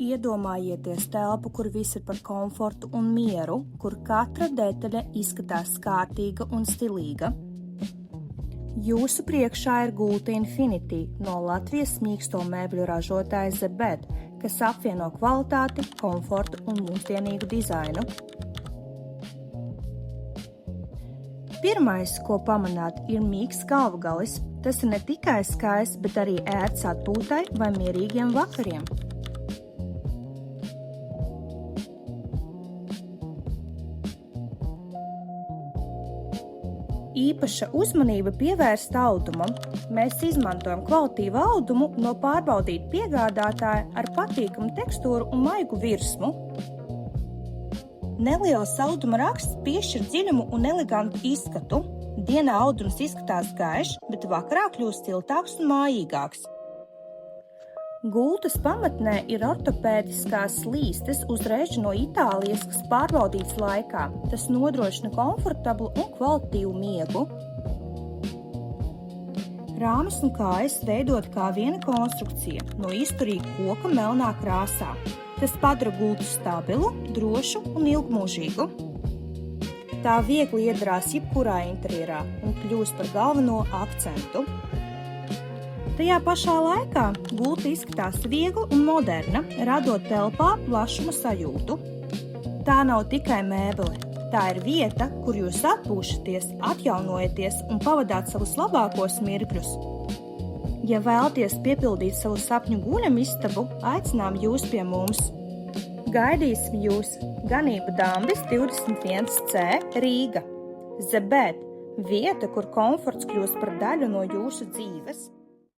Iedomājieties telpu, kur viss ir par komfortu un mieru, kur katra detaļa izskatās kārtīga un stilīga. Jūsu priekšā ir gulta Infinity no Latvijas mīksto mēbļu ražotāja The Bed, kas apvieno kvalitāti, komfortu un mūsdienīgu dizainu. Pirmais, ko pamanāt, ir mīksts galvgalis. Tas ir ne tikai skaists, bet arī ērts atpūtai vai mierīgiem vakariem. Īpaša uzmanība pievērsta audumam. Mēs izmantojam kvalitīvu audumu no pārbaudīta piegādātāja ar patīkamu tekstūru un maigu virsmu. Neliels auduma raksts piešķir dziļumu un elegantu izskatu. Dienā audums izskatās gaišs, bet vakarā kļūst siltāks un mājīgāks. Gultas pamatnē ir ortopēdiskās slīstes uzreiz no Itālijas, kas pārbaudīts laikā. Tas nodrošina komfortablu un kvalitatīvu miegu. Rāmis un kājas veidot kā viena konstrukcija no izturīga koka melnā krāsā. Tas padara gultu stabilu, drošu un ilgmūžīgu. Tā viegli iedarās jebkurā interjerā un kļūst par galveno akcentu. Tajā pašā laikā gulta izskatās viegla un moderna, radot telpā plašuma sajūtu. Tā nav tikai mēbele, tā ir vieta, kur jūs atpūšaties, atjaunojaties un pavadāt savus labākos mirkļus. Ja vēlaties piepildīt savu sapņu guļamistabu, aicinām jūs pie mums. Gaidīsim jūs Ganība Dambis 21C Rīga. The Bed – vieta, kur komforts kļūst par daļu no jūsu dzīves.